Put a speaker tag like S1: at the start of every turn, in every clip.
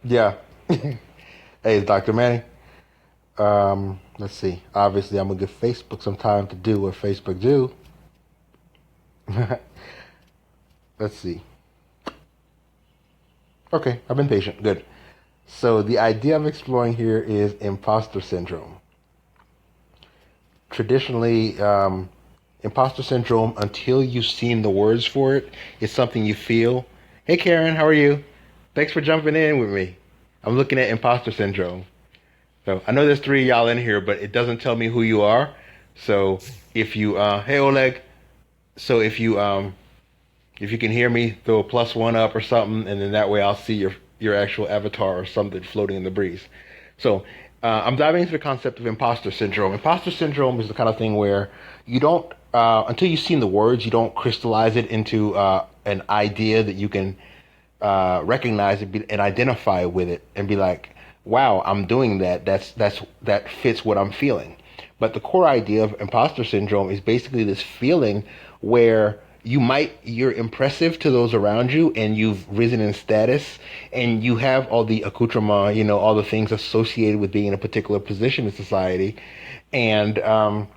S1: Yeah. Hey, it's Dr. Manny. Let's see. Obviously, I'm gonna give Facebook some time to do what Facebook do. Let's see. Okay, I've been patient. Good. So the idea I'm exploring here is imposter syndrome. Traditionally, imposter syndrome, until you've seen the words for it, is something you feel. Hey, Karen, how are you? Thanks for jumping in with me. I'm looking at imposter syndrome. So I know there's three of y'all in here, but it doesn't tell me who you are. So if you, hey Oleg, so if you can hear me, throw a plus one up or something, and then that way I'll see your actual avatar or something floating in the breeze. So I'm diving into the concept of imposter syndrome. Imposter syndrome is the kind of thing where you don't, until you've seen the words, you don't crystallize it into an idea that you can recognize it and identify with it and be like, wow, I'm doing that. That fits what I'm feeling. But the core idea of imposter syndrome is basically this feeling where you're impressive to those around you and you've risen in status and you have all the accoutrement, all the things associated with being in a particular position in society. And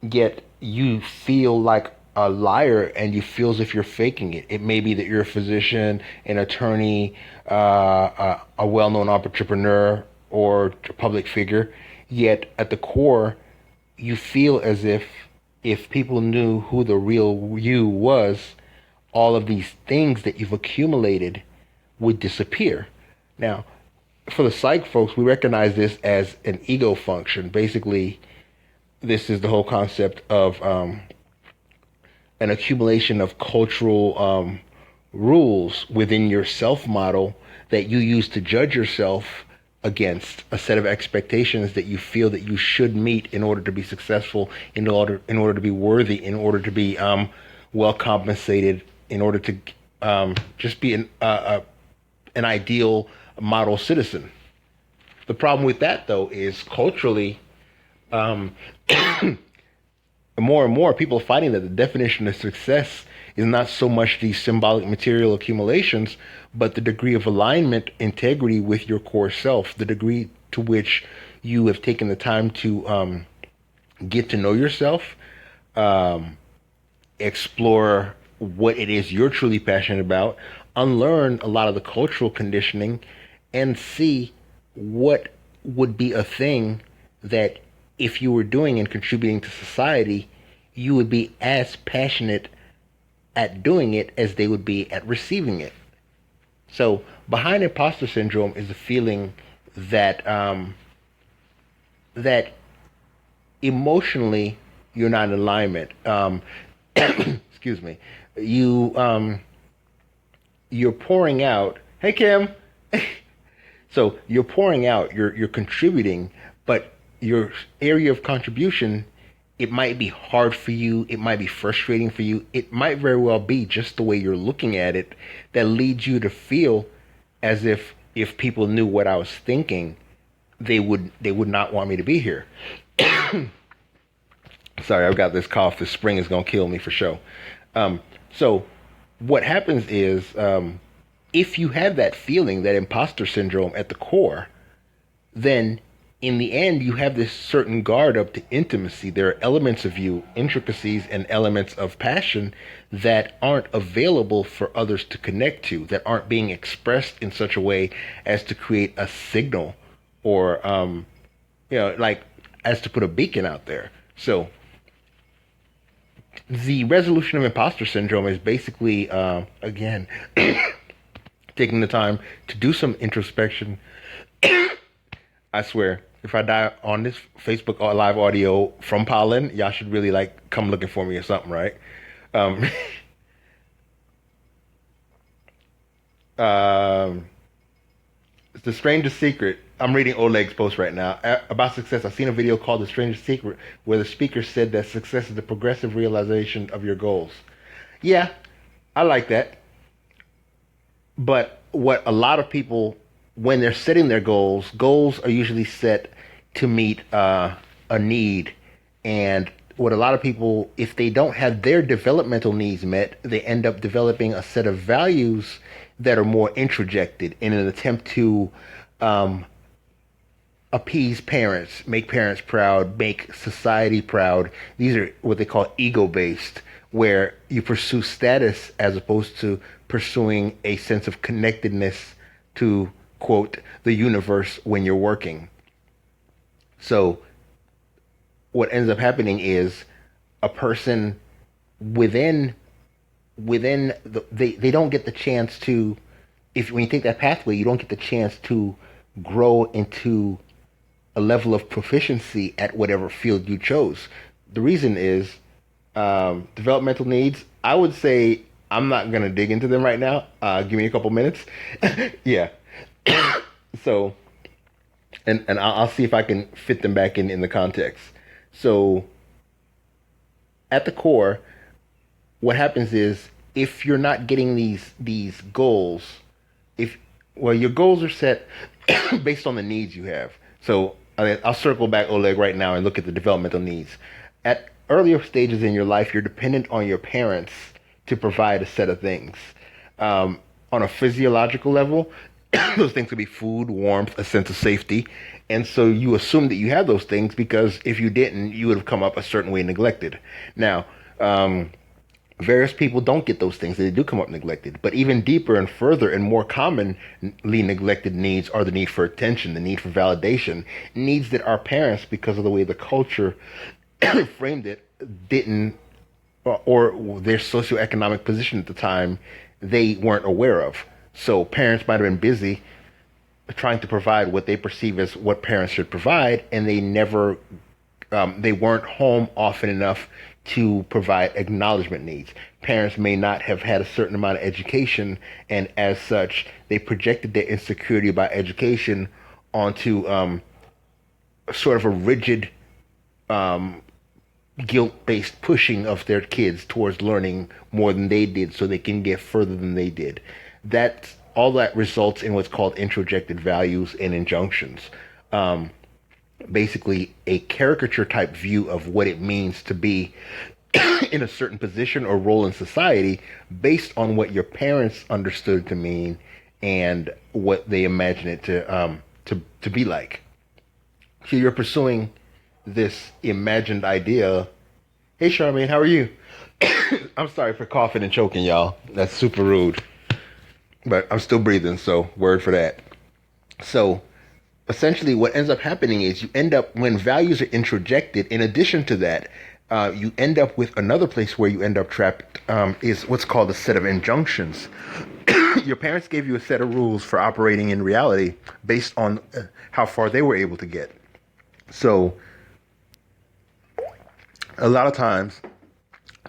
S1: yet you feel like a liar and you feel as if you're faking it. It may be that you're a physician, an attorney, a well-known entrepreneur, or a public figure. Yet at the core, you feel as if people knew who the real you was, all of these things that you've accumulated would disappear. Now, for the psych folks, we recognize this as an ego function. Basically, this is the whole concept of an accumulation of cultural rules within your self model that you use to judge yourself against a set of expectations that you feel that you should meet in order to be successful, in order to be worthy, in order to be well compensated, in order to just be an ideal model citizen. The problem with that, though, is culturally, um, more and more people are finding that the definition of success is not so much these symbolic material accumulations, but the degree of alignment, integrity with your core self, the degree to which you have taken the time to get to know yourself, um, explore what it is you're truly passionate about, unlearn a lot of the cultural conditioning, and see what would be a thing that if you were doing and contributing to society, you would be as passionate at doing it as they would be at receiving it. So behind imposter syndrome is a feeling that that emotionally you're not in alignment. Excuse me. You you're pouring out. Hey Kim. So you're pouring out. You're contributing, but your area of contribution, it might be hard for you. It might be frustrating for you. It might very well be just the way you're looking at it that leads you to feel as if people knew what I was thinking, they would not want me to be here. Sorry, I've got this cough. This spring is gonna kill me for sure. So what happens is, if you have that feeling, that imposter syndrome at the core, then in the end you have this certain guard up to intimacy. There are elements of you, intricacies and elements of passion that aren't available for others to connect to, that aren't being expressed in such a way as to create a signal or like as to put a beacon out there. So the resolution of imposter syndrome is basically, again, taking the time to do some introspection. I swear, if I die on this Facebook live audio from pollen, y'all should really like come looking for me or something, right? Um, um, it's the strangest secret. I'm reading Oleg's post right now about success. I've seen a video called "The Strangest Secret," where the speaker said that success is the progressive realization of your goals. Yeah, I like that. But what a lot of people, when they're setting their goals, goals are usually set to meet a need. And what a lot of people, if they don't have their developmental needs met, they end up developing a set of values that are more introjected in an attempt to um, appease parents, make parents proud, make society proud. These are what they call ego based, where you pursue status as opposed to pursuing a sense of connectedness to, quote, the universe when you're working. So, what ends up happening is a person within they don't get the chance to, if when you take that pathway, you don't get the chance to grow into a level of proficiency at whatever field you chose. The reason is developmental needs. I would say I'm not going to dig into them right now. Give me a couple minutes. Yeah. So, and I'll see if I can fit them back in the context. So, at the core, what happens is if you're not getting these goals, if well, your goals are set based on the needs you have. So I'll circle back, Oleg, right now and look at the developmental needs. At earlier stages in your life, you're dependent on your parents to provide a set of things. On a physiological level, those things could be food, warmth, a sense of safety. And so you assume that you have those things because if you didn't, you would have come up a certain way neglected. Now, various people don't get those things. They do come up neglected. But even deeper and further and more commonly neglected needs are the need for attention, the need for validation, needs that our parents, because of the way the culture framed it, didn't, or their socioeconomic position at the time, they weren't aware of. So parents might have been busy trying to provide what they perceive as what parents should provide, and they weren't home often enough to provide acknowledgement needs. Parents may not have had a certain amount of education, and as such, they projected their insecurity about education onto sort of a rigid, guilt-based pushing of their kids towards learning more than they did so they can get further than they did. All that results in what's called introjected values and injunctions. Basically a caricature type view of what it means to be in a certain position or role in society based on what your parents understood to mean and what they imagine it to be like. So you're pursuing this imagined idea. Hey Charmaine, how are you? I'm sorry for coughing and choking, y'all. That's super rude. But I'm still breathing, so word for that. So essentially what ends up happening is you end up, when values are introjected, in addition to that, you end up with another place where you end up trapped, is what's called a set of injunctions. Your parents gave you a set of rules for operating in reality based on how far they were able to get. So a lot of times,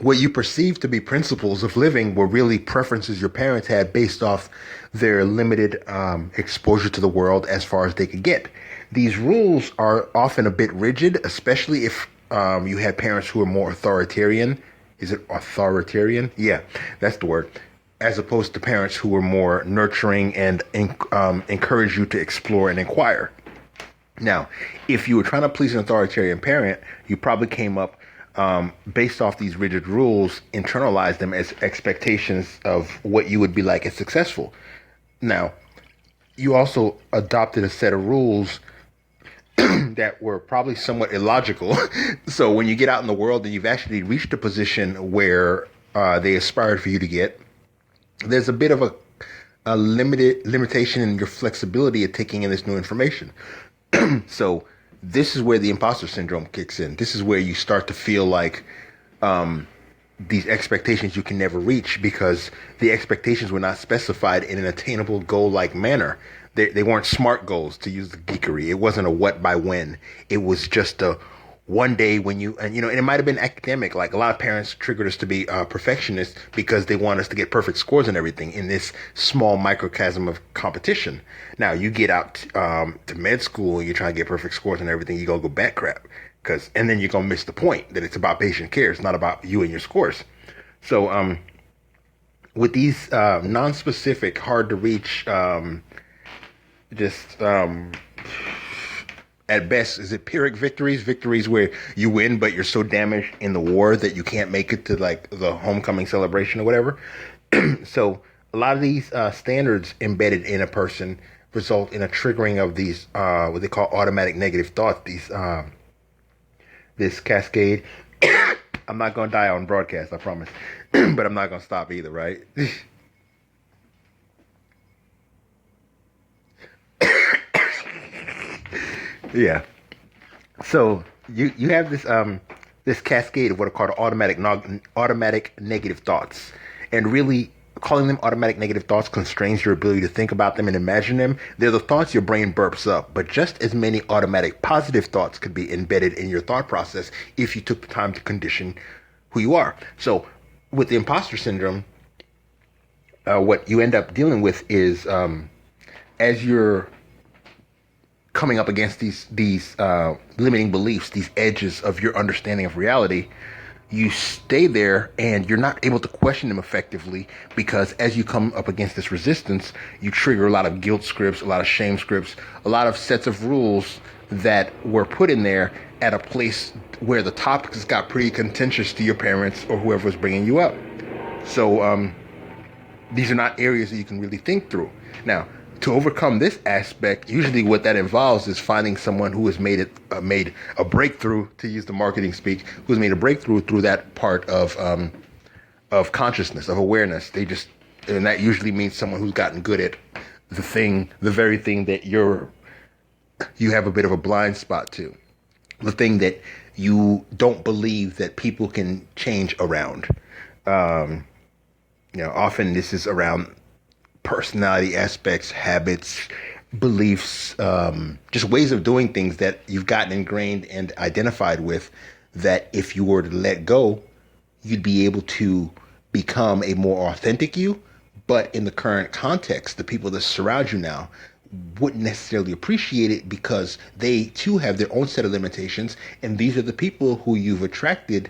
S1: what you perceive to be principles of living were really preferences your parents had based off their limited exposure to the world as far as they could get. These rules are often a bit rigid, especially if you had parents who were more authoritarian. Is it authoritarian? Yeah, that's the word. As opposed to parents who were more nurturing and encourage you to explore and inquire. Now, if you were trying to please an authoritarian parent, you probably came up based off these rigid rules, internalize them as expectations of what you would be like as successful. Now, you also adopted a set of rules that were probably somewhat illogical. So when you get out in the world and you've actually reached a position where they aspired for you to get, there's a bit of a limitation in your flexibility of taking in this new information. So this is where the imposter syndrome kicks in. This is where you start to feel like these expectations you can never reach because the expectations were not specified in an attainable goal-like manner. They weren't SMART goals, to use the geekery. It wasn't a what by when. It was just a one day when and it might have been academic. Like a lot of parents triggered us to be perfectionists because they want us to get perfect scores and everything in this small microcosm of competition. Now you get out to med school and you're trying to get perfect scores and everything, you're going to go back crap. And then you're going to miss the point that it's about patient care. It's not about you and your scores. So with these non-specific, hard to reach, at best, is it Pyrrhic victories where you win, but you're so damaged in the war that you can't make it to like the homecoming celebration or whatever. So A lot of these standards embedded in a person result in a triggering of these what they call automatic negative thoughts. These this cascade. I'm not gonna die on broadcast, I promise, but I'm not gonna stop either, right? Yeah. So you have this cascade of what are called automatic negative thoughts, and really calling them automatic negative thoughts constrains your ability to think about them and imagine them. They're the thoughts your brain burps up, but just as many automatic positive thoughts could be embedded in your thought process if you took the time to condition who you are. So with the imposter syndrome, what you end up dealing with is as you're coming up against these limiting beliefs, these edges of your understanding of reality, you stay there and you're not able to question them effectively, because as you come up against this resistance, you trigger a lot of guilt scripts, a lot of shame scripts, a lot of sets of rules that were put in there at a place where the topics got pretty contentious to your parents or whoever was bringing you up. So these are not areas that you can really think through. Now, to overcome this aspect, usually what that involves is finding someone who has made a breakthrough, to use the marketing speak, who's made a breakthrough through that part of consciousness, of awareness. And that usually means someone who's gotten good at the very thing that you have a bit of a blind spot to, the thing that you don't believe that people can change around. Often this is around personality aspects, habits, beliefs, just ways of doing things that you've gotten ingrained and identified with, that if you were to let go, you'd be able to become a more authentic you. But in the current context, the people that surround you now wouldn't necessarily appreciate it, because they too have their own set of limitations. And these are the people who you've attracted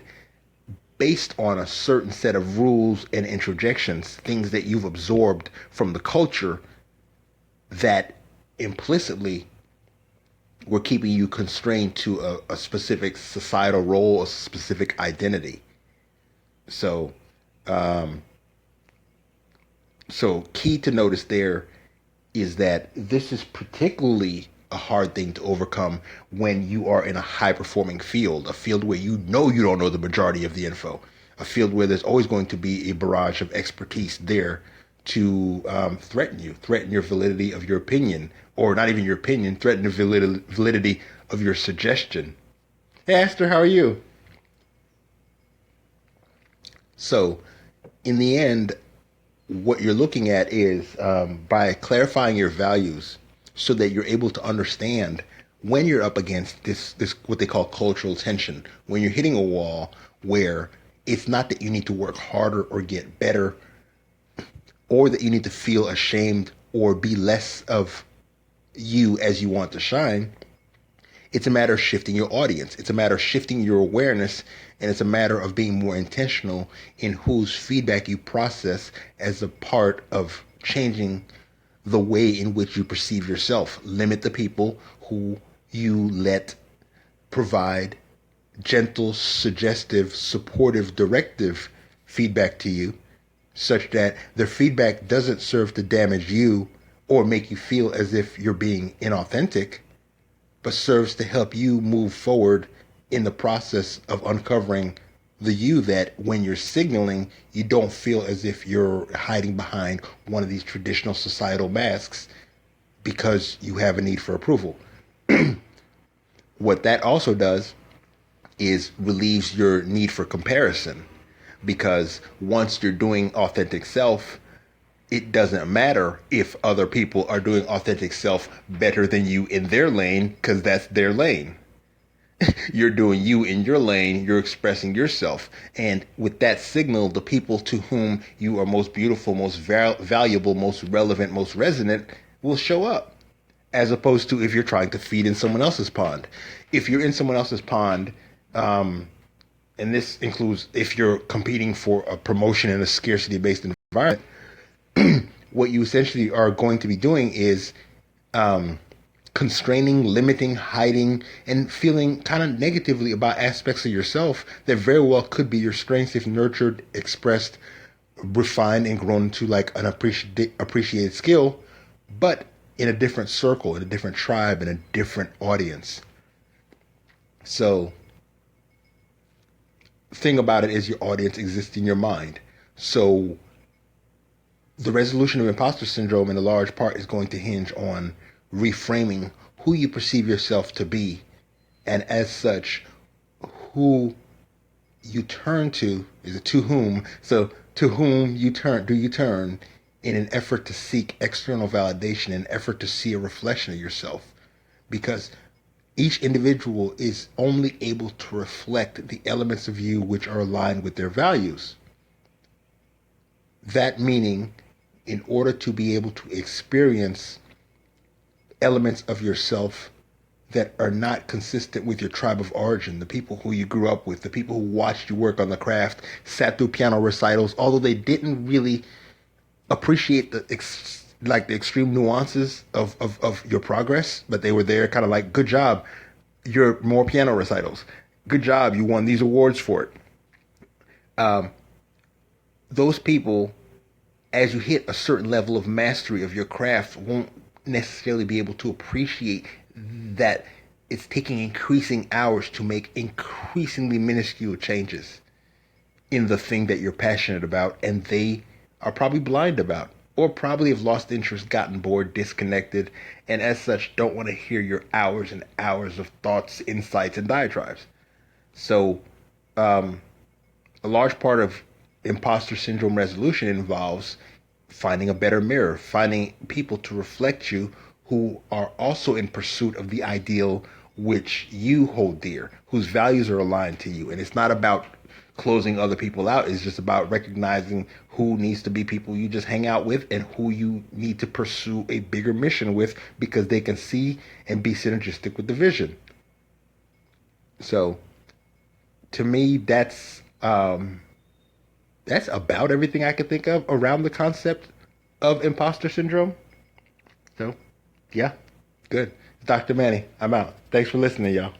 S1: based on a certain set of rules and introjections, things that you've absorbed from the culture that implicitly were keeping you constrained to a specific societal role, a specific identity. So, so key to notice there is that this is particularly a hard thing to overcome when you are in a high performing field, a field where you don't know the majority of the info, a field where there's always going to be a barrage of expertise there to threaten your validity of your opinion, or not even your opinion, threaten the validity of your suggestion. Hey, Esther, how are you? So, in the end, what you're looking at is by clarifying your values so that you're able to understand when you're up against this what they call cultural tension, when you're hitting a wall where it's not that you need to work harder or get better, or that you need to feel ashamed or be less of you as you want to shine. It's a matter of shifting your audience. It's a matter of shifting your awareness, and it's a matter of being more intentional in whose feedback you process as a part of changing the way in which you perceive yourself. Limit the people who you let provide gentle, suggestive, supportive, directive feedback to you, such that their feedback doesn't serve to damage you or make you feel as if you're being inauthentic, but serves to help you move forward in the process of uncovering the you that, when you're signaling, you don't feel as if you're hiding behind one of these traditional societal masks because you have a need for approval. What that also does is relieves your need for comparison, because once you're doing authentic self, it doesn't matter if other people are doing authentic self better than you in their lane, because that's their lane. You're doing you in your lane, you're expressing yourself. And with that signal, the people to whom you are most beautiful, most valuable, most relevant, most resonant will show up. As opposed to if you're trying to feed in someone else's pond. If you're in someone else's pond, and this includes if you're competing for a promotion in a scarcity-based environment, what you essentially are going to be doing is constraining, limiting, hiding, and feeling kind of negatively about aspects of yourself that very well could be your strengths if nurtured, expressed, refined and grown into like an appreciated skill, but in a different circle, in a different tribe, in a different audience. So, thing about it is your audience exists in your mind. So, the resolution of imposter syndrome in a large part is going to hinge on reframing who you perceive yourself to be, and as such, who you turn to is a to whom. So to whom you turn in an effort to seek external validation, an effort to see a reflection of yourself, because each individual is only able to reflect the elements of you which are aligned with their values. That meaning, in order to be able to experience elements of yourself that are not consistent with your tribe of origin, the people who you grew up with, the people who watched you work on the craft, sat through piano recitals, although they didn't really appreciate the extreme nuances of your progress, but they were there kind of like, good job, you're more piano recitals. Good job, you won these awards for it. Those people, as you hit a certain level of mastery of your craft, won't necessarily be able to appreciate that it's taking increasing hours to make increasingly minuscule changes in the thing that you're passionate about, and they are probably blind about, or probably have lost interest, gotten bored, disconnected, and as such don't want to hear your hours and hours of thoughts, insights, and diatribes. So, a large part of imposter syndrome resolution involves finding a better mirror, finding people to reflect you who are also in pursuit of the ideal which you hold dear, whose values are aligned to you. And it's not about closing other people out. It's just about recognizing who needs to be people you just hang out with and who you need to pursue a bigger mission with, because they can see and be synergistic with the vision. So to me, that's about everything I can think of around the concept of imposter syndrome. So, yeah, good. Dr. Manny, I'm out. Thanks for listening, y'all.